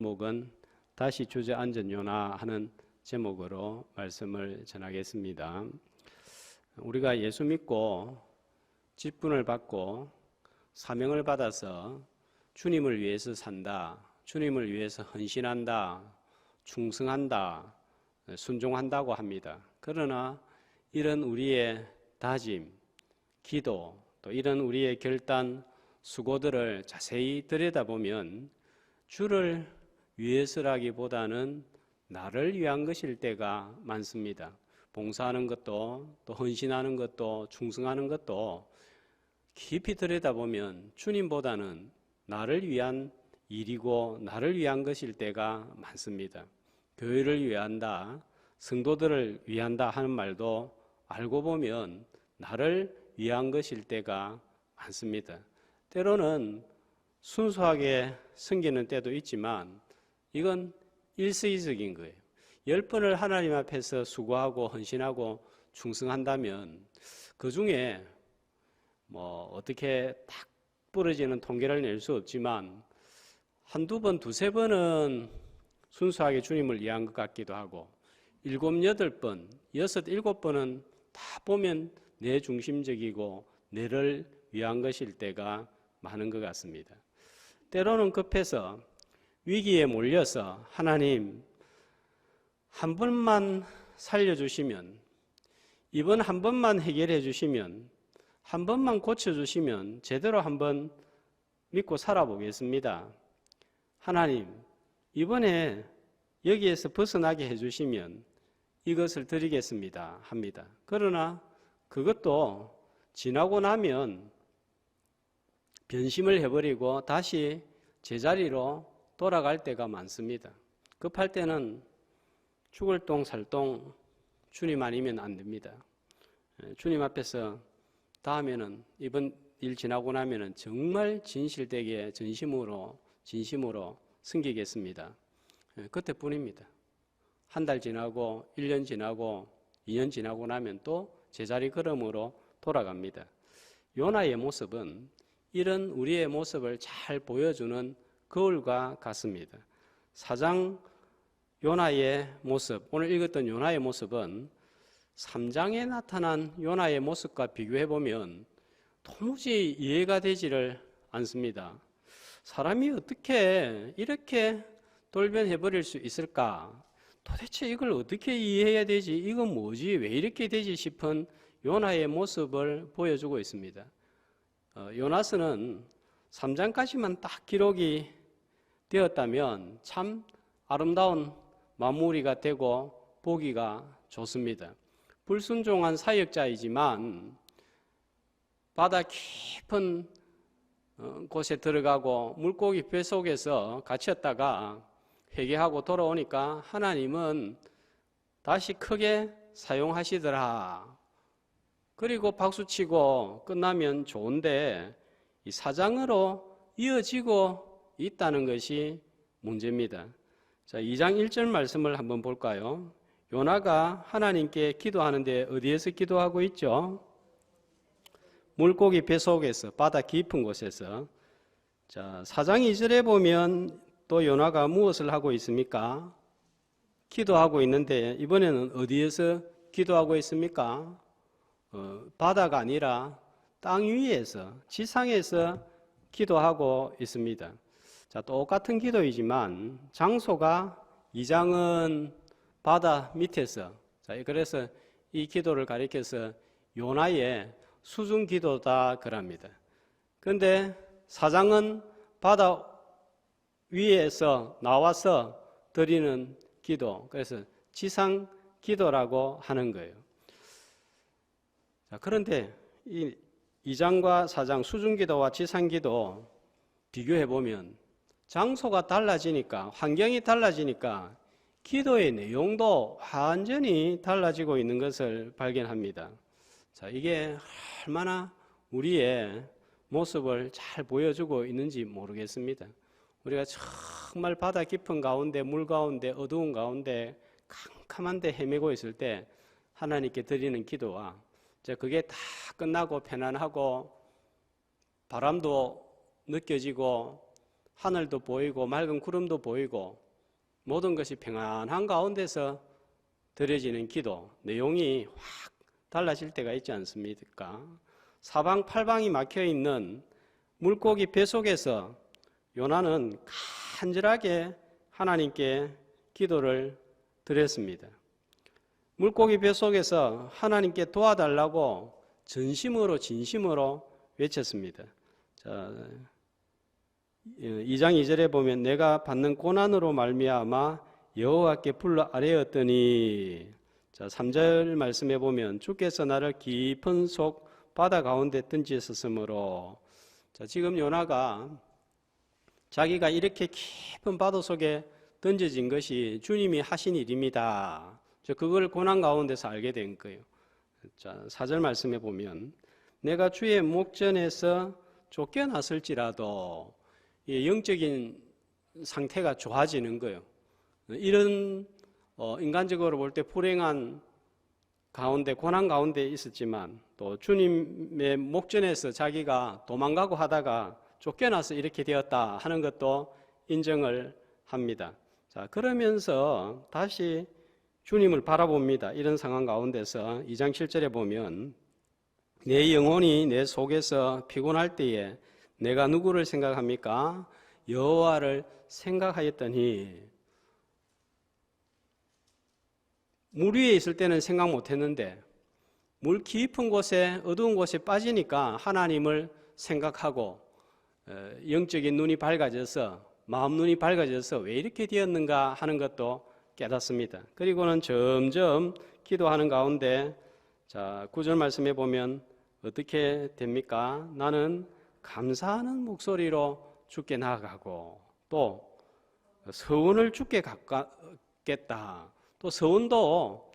제목은 다시 주저앉은 요나 하는 제목으로 말씀을 전하겠습니다. 우리가 예수 믿고 직분을 받고 사명을 받아서 주님을 위해서 산다, 주님을 위해서 헌신한다, 충성한다, 순종한다고 합니다. 그러나 이런 우리의 다짐, 기도, 또 이런 우리의 결단, 수고들을 자세히 들여다보면 주를 위해서라기보다는 나를 위한 것일 때가 많습니다. 봉사하는 것도, 또 헌신하는 것도, 충성하는 것도 깊이 들여다보면 주님보다는 나를 위한 일이고 나를 위한 것일 때가 많습니다. 교회를 위한다, 성도들을 위한다 하는 말도 알고 보면 나를 위한 것일 때가 많습니다. 때로는 순수하게 섬기는 때도 있지만 이건 일시적인 거예요. 10번을 하나님 앞에서 수고하고 헌신하고 충성한다면 그 중에 어떻게 딱 부러지는 통계를 낼 수 없지만 한두 번, 두세 번은 순수하게 주님을 위한 것 같기도 하고 7, 8번, 6, 7번은 다 보면 내 중심적이고 내를 위한 것일 때가 많은 것 같습니다. 때로는 급해서 위기에 몰려서 하나님 한 번만 살려주시면, 이번 한 번만 해결해 주시면, 한 번만 고쳐주시면 제대로 한번 믿고 살아보겠습니다. 하나님 이번에 여기에서 벗어나게 해주시면 이것을 드리겠습니다 합니다. 그러나 그것도 지나고 나면 변심을 해버리고 다시 제자리로 돌아갈 때가 많습니다. 급할 때는 죽을 똥 살똥 주님 아니면 안 됩니다. 주님 앞에서 다음에는 이번 일 지나고 나면은 정말 진실되게 진심으로 섬기겠습니다. 그때뿐입니다. 한 달 지나고 1년 지나고 2년 지나고 나면 또 제자리 걸음으로 돌아갑니다. 요나의 모습은 이런 우리의 모습을 잘 보여주는 거울과 같습니다. 4장 요나의 모습, 오늘 읽었던 요나의 모습은 3장에 나타난 요나의 모습과 비교해보면 도무지 이해가 되지를 않습니다. 사람이 어떻게 이렇게 돌변해버릴 수 있을까? 도대체 이걸 어떻게 이해해야 되지? 이건 뭐지? 왜 이렇게 되지? 싶은 요나의 모습을 보여주고 있습니다. 요나서는 3장까지만 딱 기록이 되었다면 참 아름다운 마무리가 되고 보기가 좋습니다. 불순종한 사역자이지만 바다 깊은 곳에 들어가고 물고기 배 속에서 갇혔다가 회개하고 돌아오니까 하나님은 다시 크게 사용하시더라. 그리고 박수치고 끝나면 좋은데 이 4장으로 이어지고 있다는 것이 문제입니다. 자, 2장 1절 말씀을 한번 볼까요? 요나가 하나님께 기도하는데 어디에서 기도하고 있죠? 물고기 배 속에서, 바다 깊은 곳에서. 자, 4장 2절에 보면 또 요나가 무엇을 하고 있습니까? 기도하고 있는데 이번에는 어디에서 기도하고 있습니까? 바다가 아니라 땅 위에서, 지상에서 기도하고 있습니다. 자, 똑같은 기도이지만 장소가 2장은 바다 밑에서, 자, 그래서 이 기도를 가리켜서 요나의 수중 기도다 그럽니다. 그런데 4장은 바다 위에서 나와서 드리는 기도, 그래서 지상 기도라고 하는 거예요. 자, 그런데 이 2장과 4장 수중기도와 지상기도 비교해보면 장소가 달라지니까, 환경이 달라지니까 기도의 내용도 완전히 달라지고 있는 것을 발견합니다. 자, 이게 얼마나 우리의 모습을 잘 보여주고 있는지 모르겠습니다. 우리가 정말 바다 깊은 가운데, 물 가운데, 어두운 가운데 캄캄한데 헤매고 있을 때 하나님께 드리는 기도와 그게 다 끝나고 편안하고 바람도 느껴지고 하늘도 보이고 맑은 구름도 보이고 모든 것이 평안한 가운데서 드려지는 기도 내용이 확 달라질 때가 있지 않습니까? 사방팔방이 막혀있는 물고기 뱃속에서 요나는 간절하게 하나님께 기도를 드렸습니다. 물고기 뱃속에서 하나님께 도와달라고 전심으로 진심으로 외쳤습니다. 자, 2장 2절에 보면 내가 받는 고난으로 말미암아 여호와께 불러 아뢰었더니, 자, 3절 말씀에 보면 주께서 나를 깊은 속 바다 가운데 던지셨으므로, 자, 지금 요나가 자기가 이렇게 깊은 바다 속에 던져진 것이 주님이 하신 일입니다. 그걸 고난 가운데서 알게 된 거예요. 자, 4절 말씀에 보면 내가 주의 목전에서 쫓겨났을지라도 영적인 상태가 좋아지는 거예요. 이런 인간적으로 볼 때 불행한 가운데 고난 가운데 있었지만 또 주님의 목전에서 자기가 도망가고 하다가 쫓겨나서 이렇게 되었다 하는 것도 인정을 합니다. 자, 그러면서 다시 주님을 바라봅니다. 이런 상황 가운데서 2장 7절에 보면 내 영혼이 내 속에서 피곤할 때에 내가 누구를 생각합니까? 여호와를 생각하였더니, 물 위에 있을 때는 생각 못했는데 물 깊은 곳에 어두운 곳에 빠지니까 하나님을 생각하고 영적인 눈이 밝아져서 마음 눈이 밝아져서 왜 이렇게 되었는가 하는 것도 깨닫습니다. 그리고는 점점 기도하는 가운데, 자, 9절 말씀에 보면 어떻게 됩니까? 나는 감사하는 목소리로 주께 나아가고 또 서원을 주께 갚겠다. 또 서원도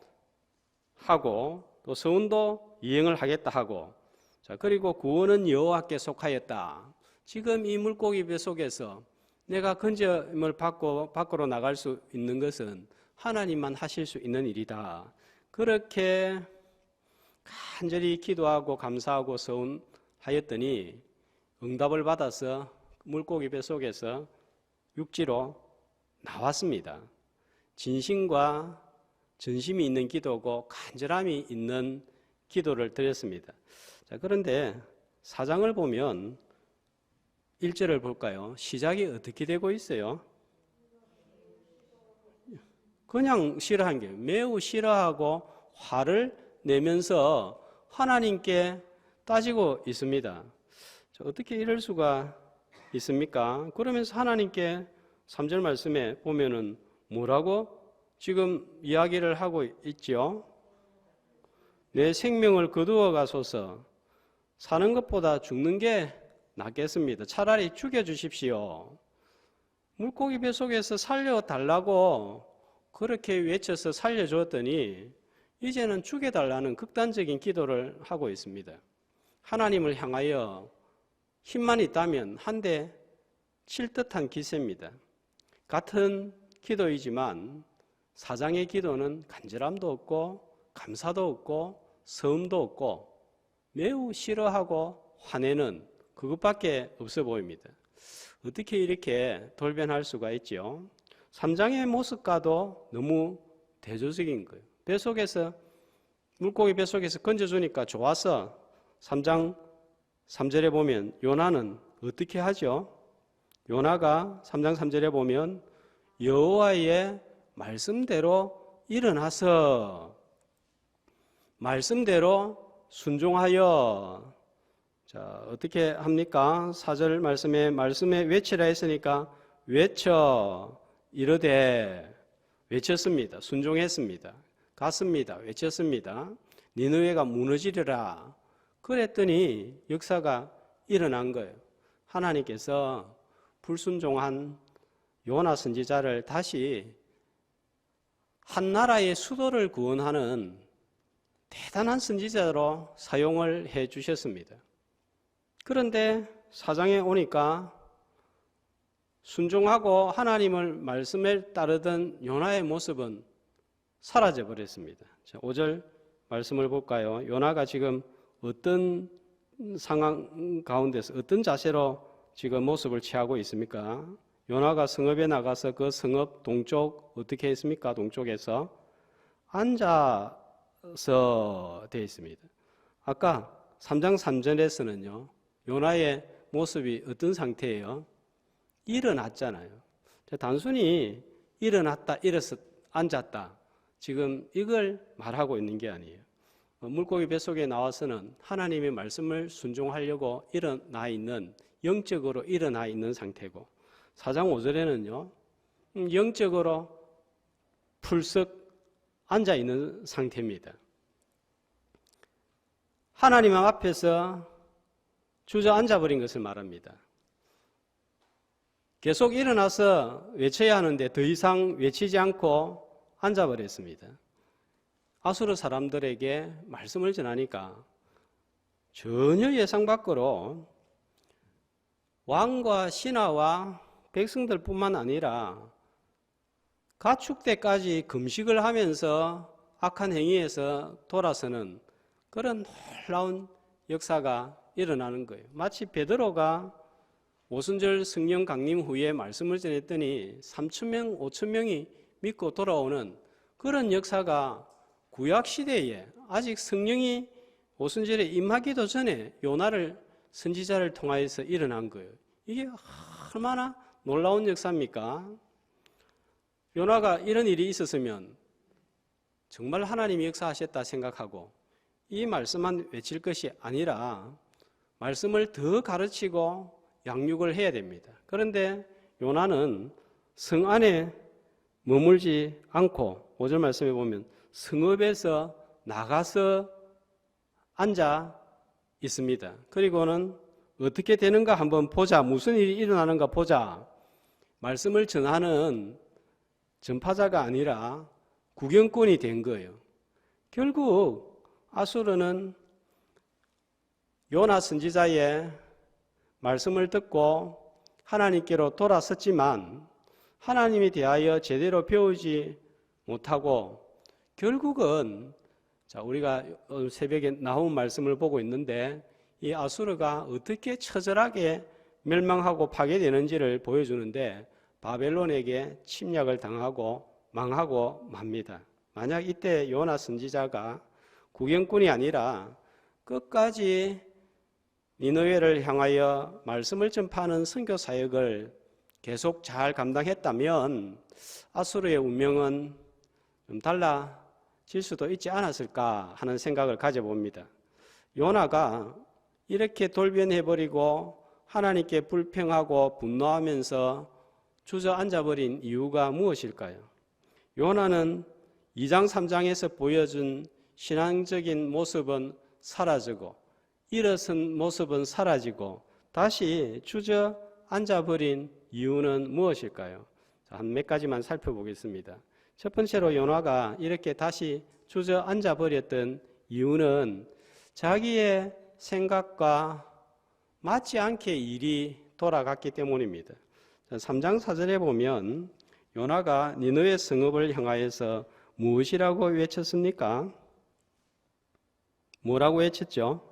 하고 또 서원도 이행을 하겠다 하고, 자, 그리고 구원은 여호와께 속하였다. 지금 이 물고기 배 속에서 내가 건짐을 받고 밖으로 나갈 수 있는 것은 하나님만 하실 수 있는 일이다. 그렇게 간절히 기도하고 감사하고 서운하였더니 응답을 받아서 물고기 배 속에서 육지로 나왔습니다. 진심과 전심이 있는 기도고 간절함이 있는 기도를 드렸습니다. 자, 그런데 4장을 보면 1절을 볼까요? 시작이 어떻게 되고 있어요? 그냥 싫어한 게 매우 싫어하고 화를 내면서 하나님께 따지고 있습니다. 자, 어떻게 이럴 수가 있습니까? 그러면서 하나님께 3절 말씀에 보면은 뭐라고 지금 이야기를 하고 있죠? 내 생명을 거두어 가소서. 사는 것보다 죽는 게 낫겠습니다. 차라리 죽여주십시오. 물고기 배 속에서 살려달라고 그렇게 외쳐서 살려줬더니 이제는 죽여달라는 극단적인 기도를 하고 있습니다. 하나님을 향하여 힘만 있다면 한 대 칠 듯한 기세입니다. 같은 기도이지만 4장의 기도는 간절함도 없고 감사도 없고 서음도 없고 매우 싫어하고 화내는 그것밖에 없어 보입니다. 어떻게 이렇게 돌변할 수가 있죠? 3장의 모습과도 너무 대조적인 거예요. 뱃속에서 물고기 뱃속에서 건져주니까 좋아서 3장 3절에 보면 요나는 어떻게 하죠? 요나가 3장 3절에 보면 여호와의 말씀대로 일어나서 말씀대로 순종하여, 자, 어떻게 합니까? 4절 말씀에 외치라 했으니까 외쳐 이르되 외쳤습니다. 순종했습니다. 갔습니다. 외쳤습니다. 니느웨가 무너지리라. 그랬더니 역사가 일어난 거예요. 하나님께서 불순종한 요나 선지자를 다시 한 나라의 수도를 구원하는 대단한 선지자로 사용을 해 주셨습니다. 그런데 4장에 오니까 순종하고 하나님을 말씀에 따르던 요나의 모습은 사라져 버렸습니다. 5절 말씀을 볼까요? 요나가 지금 어떤 상황 가운데서 어떤 자세로 지금 모습을 취하고 있습니까? 요나가 성읍에 나가서 그 성읍 동쪽 어떻게 했습니까? 동쪽에서 앉아서 되어 있습니다. 아까 3장 3절에서는요. 요나의 모습이 어떤 상태예요? 일어났잖아요. 단순히 일어났다, 일어서 앉았다. 지금 이걸 말하고 있는 게 아니에요. 물고기 뱃속에 나와서는 하나님의 말씀을 순종하려고 일어나 있는, 영적으로 일어나 있는 상태고, 4장 5절에는요, 영적으로 풀썩 앉아 있는 상태입니다. 하나님 앞에서 주저앉아 버린 것을 말합니다. 계속 일어나서 외쳐야 하는데 더 이상 외치지 않고 앉아버렸습니다. 아수르 사람들에게 말씀을 전하니까 전혀 예상 밖으로 왕과 신하와 백성들뿐만 아니라 가축대까지 금식을 하면서 악한 행위에서 돌아서는 그런 놀라운 역사가 일어나는 거예요. 마치 베드로가 오순절 성령 강림 후에 말씀을 전했더니 3,000명, 5,000명이 믿고 돌아오는 그런 역사가 구약시대에 아직 성령이 오순절에 임하기도 전에 요나를 선지자를 통하여서 일어난 거예요. 이게 얼마나 놀라운 역사입니까? 요나가 이런 일이 있었으면 정말 하나님이 역사하셨다 생각하고 이 말씀만 외칠 것이 아니라 말씀을 더 가르치고 양육을 해야 됩니다. 그런데 요나는 성 안에 머물지 않고 5절 말씀에 보면 성읍에서 나가서 앉아 있습니다. 그리고는 어떻게 되는가 한번 보자. 무슨 일이 일어나는가 보자. 말씀을 전하는 전파자가 아니라 구경꾼이 된 거예요. 결국 아수르는 요나 선지자의 말씀을 듣고 하나님께로 돌아섰지만 하나님에 대하여 제대로 배우지 못하고 결국은 우리가 오늘 새벽에 나온 말씀을 보고 있는데 이 아수르가 어떻게 처절하게 멸망하고 파괴되는지를 보여주는데 바벨론에게 침략을 당하고 망하고 맙니다. 만약 이때 요나 선지자가 구경꾼이 아니라 끝까지 니느웨를 향하여 말씀을 전파하는 선교 사역을 계속 잘 감당했다면 아수르의 운명은 좀 달라질 수도 있지 않았을까 하는 생각을 가져봅니다. 요나가 이렇게 돌변해버리고 하나님께 불평하고 분노하면서 주저앉아버린 이유가 무엇일까요? 요나는 2장 3장에서 보여준 신앙적인 모습은 사라지고 일어선 모습은 사라지고 다시 주저앉아버린 이유는 무엇일까요? 한 몇 가지만 살펴보겠습니다. 첫 번째로 요나가 이렇게 다시 주저앉아버렸던 이유는 자기의 생각과 맞지 않게 일이 돌아갔기 때문입니다. 3장 4절에 보면 요나가 니느웨 성읍을 향하여서 무엇이라고 외쳤습니까? 뭐라고 외쳤죠?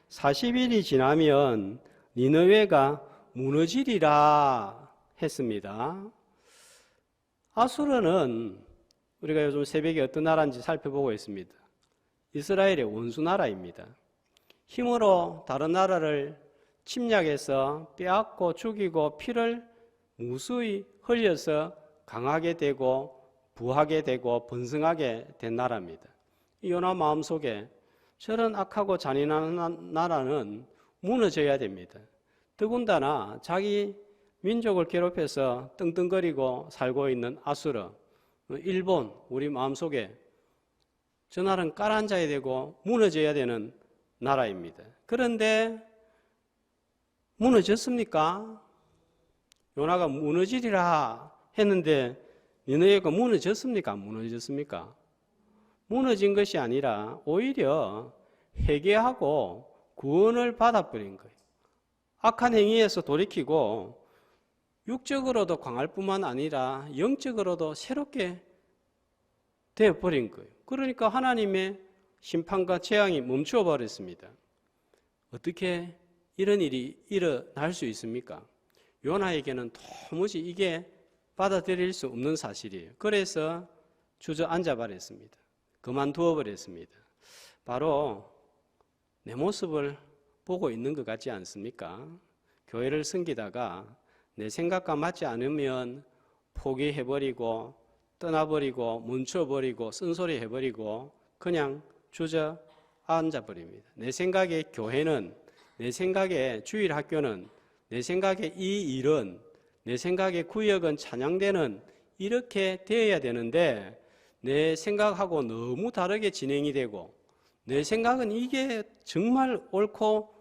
40일이 지나면 니느웨가 무너지리라 했습니다. 아수르는 우리가 요즘 새벽에 어떤 나라인지 살펴보고 있습니다. 이스라엘의 원수 나라입니다. 힘으로 다른 나라를 침략해서 빼앗고 죽이고 피를 무수히 흘려서 강하게 되고 부하게 되고 번성하게 된 나라입니다. 이 요나 마음속에 저런 악하고 잔인한 나라는 무너져야 됩니다. 더군다나 자기 민족을 괴롭혀서 떵떵거리고 살고 있는 아수르, 일본, 우리 마음속에 저 나라는 깔아앉아야 되고 무너져야 되는 나라입니다. 그런데 무너졌습니까? 요나가 무너지리라 했는데 니느웨가 무너졌습니까? 안 무너졌습니까? 무너진 것이 아니라 오히려 회개하고 구원을 받아버린 거예요. 악한 행위에서 돌이키고 육적으로도 강할 뿐만 아니라 영적으로도 새롭게 되어버린 거예요. 그러니까 하나님의 심판과 재앙이 멈추어 버렸습니다. 어떻게 이런 일이 일어날 수 있습니까? 요나에게는 도무지 이게 받아들일 수 없는 사실이에요. 그래서 주저앉아 버렸습니다. 그만두어 버렸습니다. 바로 내 모습을 보고 있는 것 같지 않습니까? 교회를 섬기다가 내 생각과 맞지 않으면 포기해버리고 떠나버리고 멈춰버리고 쓴소리 해버리고 그냥 주저앉아버립니다. 내 생각에 교회는, 내 생각에 주일학교는, 내 생각에 이 일은, 내 생각에 구역은 찬양대는 이렇게 되어야 되는데 내 생각하고 너무 다르게 진행이 되고 내 생각은 이게 정말 옳고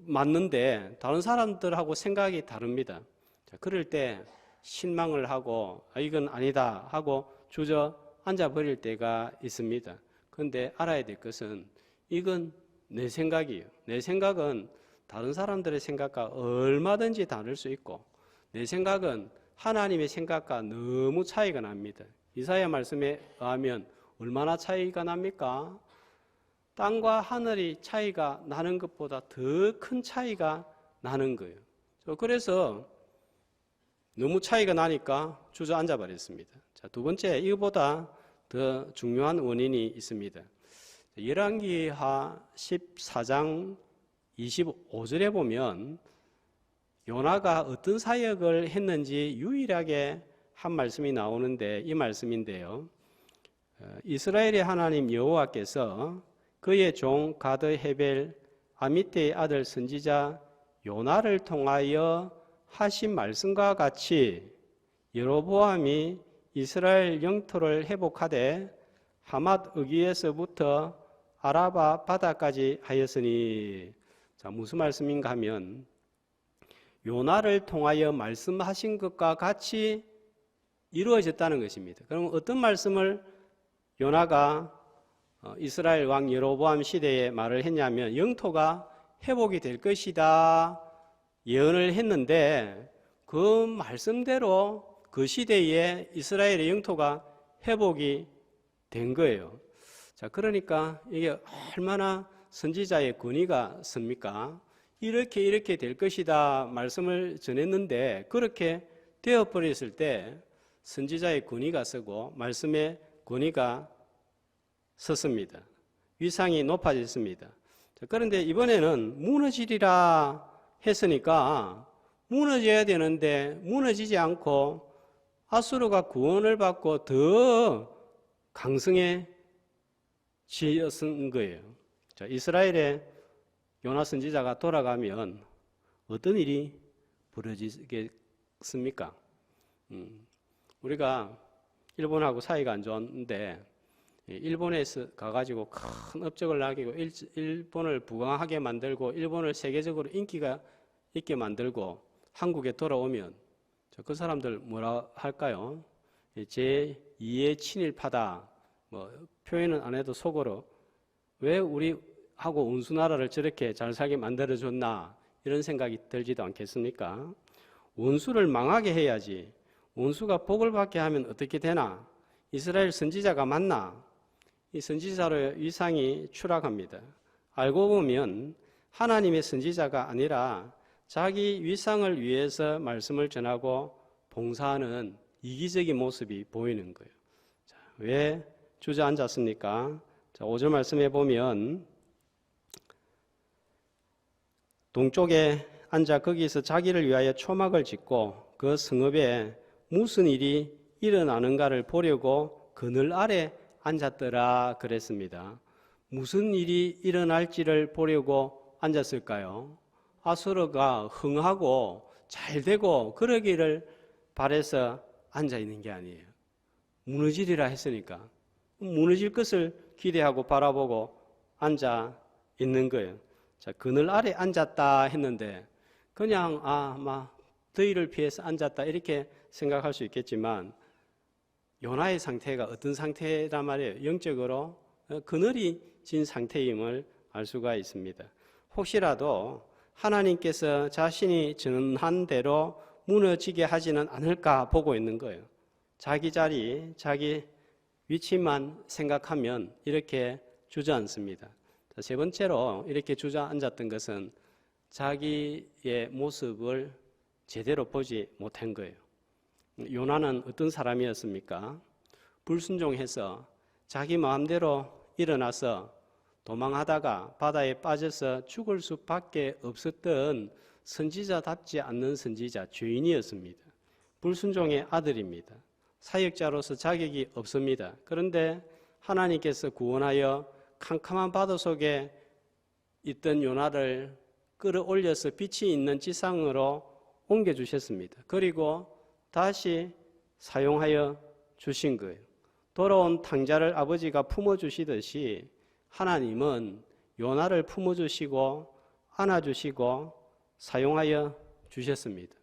맞는데 다른 사람들하고 생각이 다릅니다. 자, 그럴 때 실망을 하고 이건 아니다 하고 주저앉아 버릴 때가 있습니다. 그런데 알아야 될 것은 이건 내 생각이에요. 내 생각은 다른 사람들의 생각과 얼마든지 다를 수 있고 내 생각은 하나님의 생각과 너무 차이가 납니다. 이사야 말씀에 의하면 얼마나 차이가 납니까? 땅과 하늘이 차이가 나는 것보다 더 큰 차이가 나는 거예요. 그래서 너무 차이가 나니까 주저앉아 버렸습니다. 자, 두 번째, 이거보다 더 중요한 원인이 있습니다. 열왕기하 14장 25절에 보면 요나가 어떤 사역을 했는지 유일하게 한 말씀이 나오는데 이 말씀인데요. 이스라엘의 하나님 여호와께서 그의 종 가드 헤벨 아미떼의 아들 선지자 요나를 통하여 하신 말씀과 같이 여로보암이 이스라엘 영토를 회복하되 하맛 어귀에서부터 아라바 바다까지 하였으니, 자, 무슨 말씀인가 하면 요나를 통하여 말씀하신 것과 같이 이루어졌다는 것입니다. 그럼 어떤 말씀을 요나가 이스라엘 왕 여로보암 시대에 말을 했냐면 영토가 회복이 될 것이다 예언을 했는데 그 말씀대로 그 시대에 이스라엘의 영토가 회복이 된 거예요. 자, 그러니까 이게 얼마나 선지자의 권위가 섭니까? 이렇게 될 것이다 말씀을 전했는데 그렇게 되어버렸을 때 선지자의 권위가 서고 말씀의 권위가 섰습니다. 위상이 높아졌습니다. 자, 그런데 이번에는 무너지리라 했으니까 무너져야 되는데 무너지지 않고 아수르가 구원을 받고 더 강성해졌은 거예요. 자, 이스라엘의 요나 선지자가 돌아가면 어떤 일이 벌어지겠습니까? 우리가 일본하고 사이가 안 좋은데 일본에서 가가지고 큰 업적을 남기고 일본을 부강하게 만들고 일본을 세계적으로 인기가 있게 만들고 한국에 돌아오면 그 사람들 뭐라 할까요? 제2의 친일파다. 뭐 표현은 안 해도 속으로 왜 우리하고 원수나라를 저렇게 잘 살게 만들어줬나 이런 생각이 들지도 않겠습니까? 원수를 망하게 해야지. 원수가 복을 받게 하면 어떻게 되나? 이스라엘 선지자가 맞나? 이 선지자의 위상이 추락합니다. 알고 보면 하나님의 선지자가 아니라 자기 위상을 위해서 말씀을 전하고 봉사하는 이기적인 모습이 보이는 거예요. 자, 왜 주저앉았습니까? 자, 5절 말씀해 보면 동쪽에 앉아 거기서 자기를 위하여 초막을 짓고 그 성읍에 무슨 일이 일어나는가를 보려고 그늘 아래 앉았더라 그랬습니다. 무슨 일이 일어날지를 보려고 앉았을까요? 아수르가 흥하고 잘 되고 그러기를 바라서 앉아 있는 게 아니에요. 무너지리라 했으니까 무너질 것을 기대하고 바라보고 앉아 있는 거예요. 자, 그늘 아래 앉았다 했는데 그냥 더위를 피해서 앉았다 이렇게 생각할 수 있겠지만 요나의 상태가 어떤 상태란 말이에요. 영적으로 그늘이 진 상태임을 알 수가 있습니다. 혹시라도 하나님께서 자신이 전한 대로 무너지게 하지는 않을까 보고 있는 거예요. 자기 자리, 자기 위치만 생각하면 이렇게 주저앉습니다. 세 번째로 이렇게 주저앉았던 것은 자기의 모습을 제대로 보지 못한 거예요. 요나는 어떤 사람이었습니까? 불순종해서 자기 마음대로 일어나서 도망하다가 바다에 빠져서 죽을 수밖에 없었던 선지자답지 않는 선지자, 죄인이었습니다. 불순종의 아들입니다. 사역자로서 자격이 없습니다. 그런데 하나님께서 구원하여 캄캄한 바다 속에 있던 요나를 끌어올려서 빛이 있는 지상으로 옮겨주셨습니다. 그리고 다시 사용하여 주신 거예요. 돌아온 탕자를 아버지가 품어주시듯이 하나님은 요나를 품어주시고 안아주시고 사용하여 주셨습니다.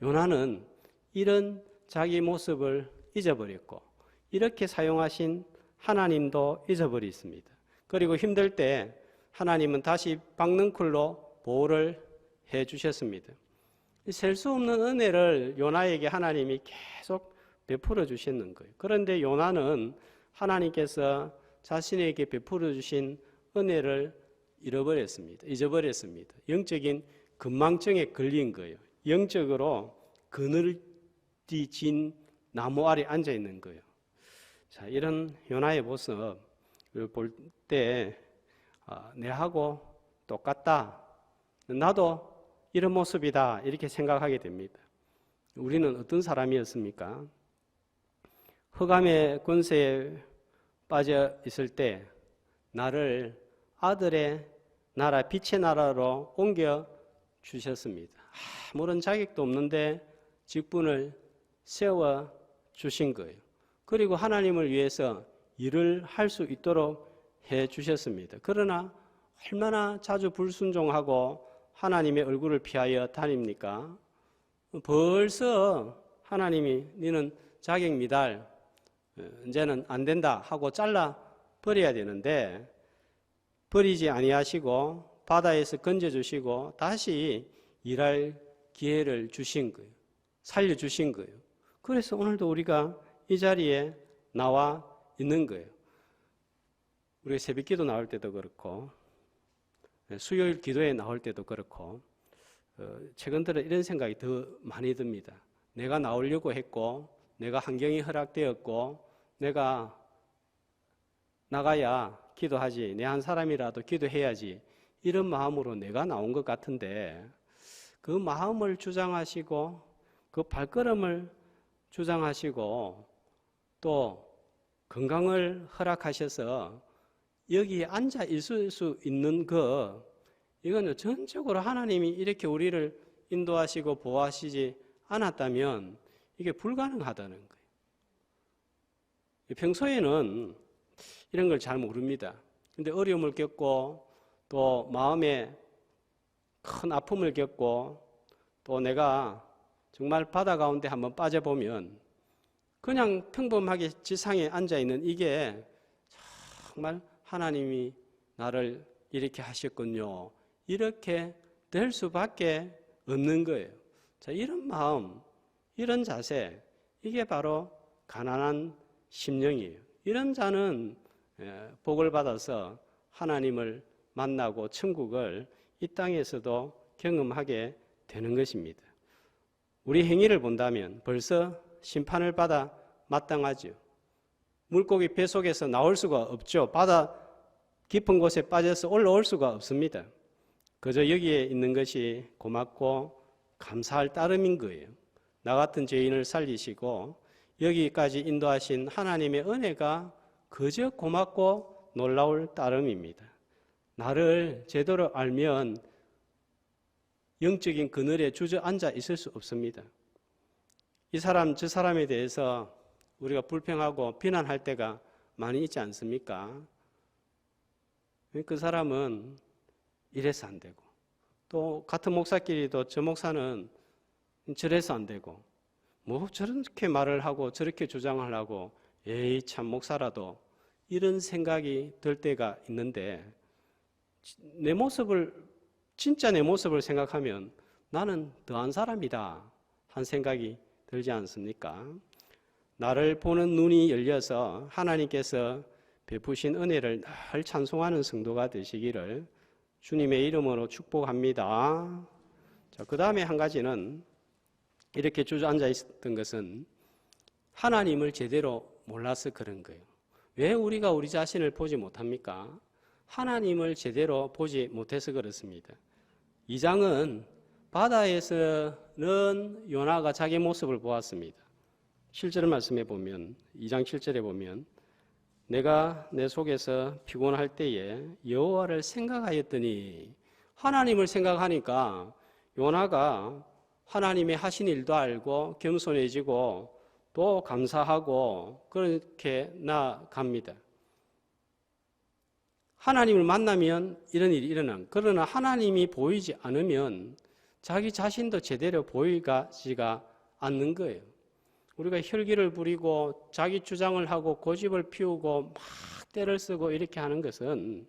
요나는 이런 자기 모습을 잊어버렸고 이렇게 사용하신 하나님도 잊어버렸습니다. 그리고 힘들 때 하나님은 다시 박능쿨로 보호를 해주셨습니다. 셀 수 없는 은혜를 요나에게 하나님이 계속 베풀어 주시는 거예요. 그런데 요나는 하나님께서 자신에게 베풀어 주신 은혜를 잊어버렸습니다. 영적인 건망증에 걸린 거예요. 영적으로 그늘진 나무 아래 앉아 있는 거예요. 자, 이런 요나의 모습을 볼 때 내하고 똑같다. 나도 이런 모습이다. 이렇게 생각하게 됩니다. 우리는 어떤 사람이었습니까? 흑암의 권세에 빠져 있을 때 나를 아들의 나라, 빛의 나라로 옮겨 주셨습니다. 아무런 자격도 없는데 직분을 세워 주신 거예요. 그리고 하나님을 위해서 일을 할 수 있도록 해 주셨습니다. 그러나 얼마나 자주 불순종하고 하나님의 얼굴을 피하여 다닙니까? 벌써 하나님이 너는 자격 미달, 이제는 안 된다 하고 잘라 버려야 되는데 버리지 아니하시고 바다에서 건져주시고 다시 일할 기회를 주신 거예요. 살려주신 거예요. 그래서 오늘도 우리가 이 자리에 나와 있는 거예요. 우리가 새벽기도 나올 때도 그렇고 수요일 기도에 나올 때도 그렇고 최근 들어 이런 생각이 더 많이 듭니다. 내가 나오려고 했고 내가 환경이 허락되었고 내가 나가야 기도하지 내 한 사람이라도 기도해야지 이런 마음으로 내가 나온 것 같은데 그 마음을 주장하시고 그 발걸음을 주장하시고 또 건강을 허락하셔서 여기에 앉아 있을 수 있는 이거는 전적으로 하나님이 이렇게 우리를 인도하시고 보호하시지 않았다면 이게 불가능하다는 거예요. 평소에는 이런 걸 잘 모릅니다. 근데 어려움을 겪고 또 마음에 큰 아픔을 겪고 또 내가 정말 바다 가운데 한번 빠져보면 그냥 평범하게 지상에 앉아있는 이게 정말 하나님이 나를 이렇게 하셨군요. 이렇게 될 수밖에 없는 거예요. 자, 이런 마음, 이런 자세, 이게 바로 가난한 심령이에요. 이런 자는 복을 받아서 하나님을 만나고 천국을 이 땅에서도 경험하게 되는 것입니다. 우리 행위를 본다면 벌써 심판을 받아 마땅하죠. 물고기 배 속에서 나올 수가 없죠. 바다 깊은 곳에 빠져서 올라올 수가 없습니다. 그저 여기에 있는 것이 고맙고 감사할 따름인 거예요. 나 같은 죄인을 살리시고 여기까지 인도하신 하나님의 은혜가 그저 고맙고 놀라울 따름입니다. 나를 제대로 알면 영적인 그늘에 주저앉아 있을 수 없습니다. 이 사람 저 사람에 대해서 우리가 불평하고 비난할 때가 많이 있지 않습니까? 그 사람은 이래서 안 되고 또 같은 목사끼리도 저 목사는 저래서 안 되고 뭐 저렇게 말을 하고 저렇게 주장을 하고 에이 참 목사라도 이런 생각이 들 때가 있는데 진짜 내 모습을 생각하면 나는 더한 사람이다 한 생각이 들지 않습니까? 나를 보는 눈이 열려서 하나님께서 베푸신 은혜를 늘 찬송하는 성도가 되시기를 주님의 이름으로 축복합니다. 자, 그 다음에 한 가지는 이렇게 주저앉아 있었던 것은 하나님을 제대로 몰라서 그런 거예요. 왜 우리가 우리 자신을 보지 못합니까? 하나님을 제대로 보지 못해서 그렇습니다. 2장은 바다에서는 요나가 자기 모습을 보았습니다. 7절 말씀해 보면 2장 7절에 보면 내가 내 속에서 피곤할 때에 여호와를 생각하였더니 하나님을 생각하니까 요나가 하나님의 하신 일도 알고 겸손해지고 또 감사하고 그렇게 나아갑니다. 하나님을 만나면 이런 일이 일어난. 그러나 하나님이 보이지 않으면 자기 자신도 제대로 보이지가 않는 거예요. 우리가 혈기를 부리고 자기 주장을 하고 고집을 피우고 막 때를 쓰고 이렇게 하는 것은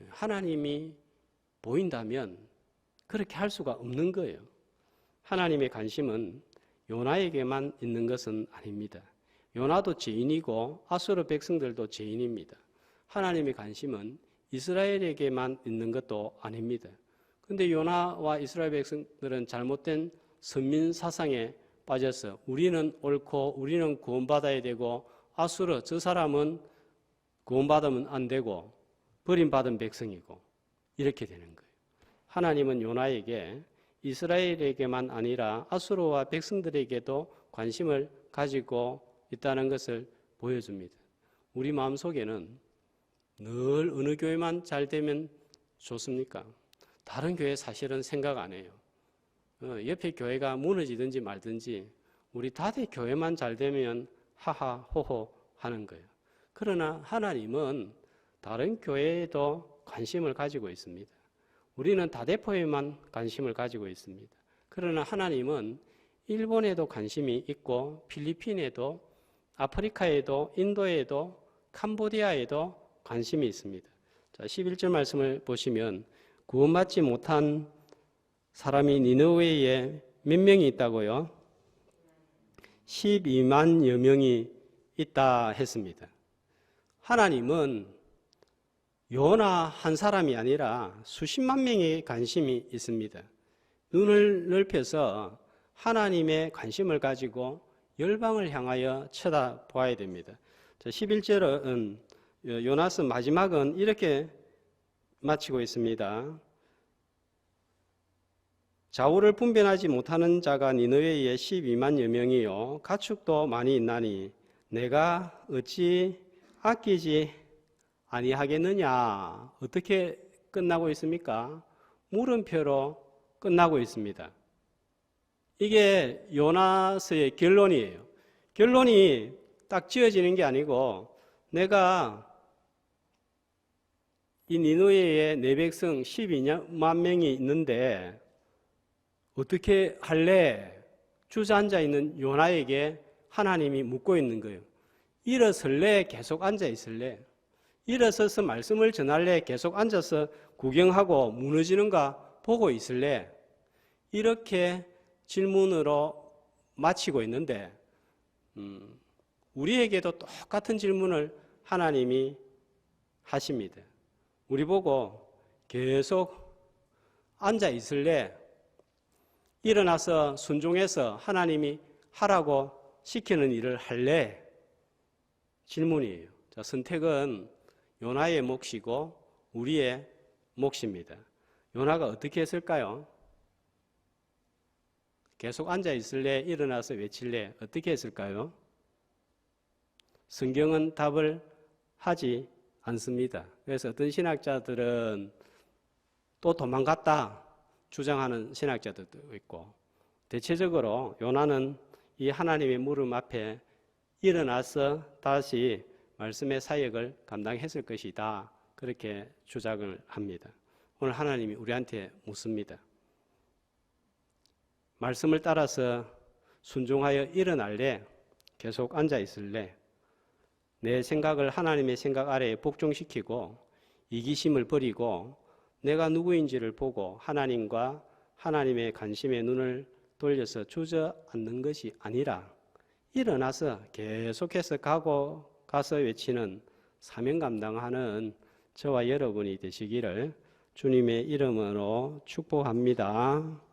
하나님이 보인다면 그렇게 할 수가 없는 거예요. 하나님의 관심은 요나에게만 있는 것은 아닙니다. 요나도 죄인이고 아수르 백성들도 죄인입니다. 하나님의 관심은 이스라엘에게만 있는 것도 아닙니다. 그런데 요나와 이스라엘 백성들은 잘못된 선민 사상에 빠져서 우리는 옳고 우리는 구원받아야 되고 아수르 저 사람은 구원받으면 안 되고 버림받은 백성이고 이렇게 되는 거예요. 하나님은 요나에게 이스라엘에게만 아니라 아수르와 백성들에게도 관심을 가지고 있다는 것을 보여줍니다. 우리 마음속에는 늘 어느 교회만 잘 되면 좋습니까? 다른 교회 사실은 생각 안 해요. 옆에 교회가 무너지든지 말든지 우리 다들 교회만 잘 되면 하하 호호 하는 거예요. 그러나 하나님은 다른 교회에도 관심을 가지고 있습니다. 우리는 다대포에만 관심을 가지고 있습니다. 그러나 하나님은 일본에도 관심이 있고 필리핀에도 아프리카에도 인도에도 캄보디아에도 관심이 있습니다. 자, 11절 말씀을 보시면 구원받지 못한 사람이 니느웨에 몇 명이 있다고요? 12만여 명이 있다 했습니다. 하나님은 요나 한 사람이 아니라 수십만 명의 관심이 있습니다. 눈을 넓혀서 하나님의 관심을 가지고 열방을 향하여 쳐다보아야 됩니다. 11절은 요나서 마지막은 이렇게 마치고 있습니다. 좌우를 분별하지 못하는 자가 니느웨에 12만여 명이요 가축도 많이 있나니 내가 어찌 아끼지 아니하겠느냐. 어떻게 끝나고 있습니까? 물음표로 끝나고 있습니다. 이게 요나서의 결론이에요. 결론이 딱 지어지는 게 아니고 내가 이 니느웨에 내 백성 12만 명이 있는데 어떻게 할래? 주저앉아 있는 요나에게 하나님이 묻고 있는 거예요. 일어설래? 계속 앉아 있을래? 일어서서 말씀을 전할래? 계속 앉아서 구경하고 무너지는가 보고 있을래? 이렇게 질문으로 마치고 있는데 우리에게도 똑같은 질문을 하나님이 하십니다. 우리 보고 계속 앉아 있을래? 일어나서 순종해서 하나님이 하라고 시키는 일을 할래? 질문이에요. 자, 선택은 요나의 몫이고 우리의 몫입니다. 요나가 어떻게 했을까요? 계속 앉아 있을래? 일어나서 외칠래? 어떻게 했을까요? 성경은 답을 하지 않습니다. 그래서 어떤 신학자들은 또 도망갔다 주장하는 신학자들도 있고, 대체적으로 요나는 이 하나님의 물음 앞에 일어나서 다시 말씀의 사역을 감당했을 것이다. 그렇게 주장을 합니다. 오늘 하나님이 우리한테 묻습니다. 말씀을 따라서 순종하여 일어날래? 계속 앉아 있을래? 내 생각을 하나님의 생각 아래에 복종시키고 이기심을 버리고 내가 누구인지를 보고 하나님과 하나님의 관심의 눈을 돌려서 주저앉는 것이 아니라 일어나서 계속해서 가서 외치는 사명 감당하는 저와 여러분이 되시기를 주님의 이름으로 축복합니다.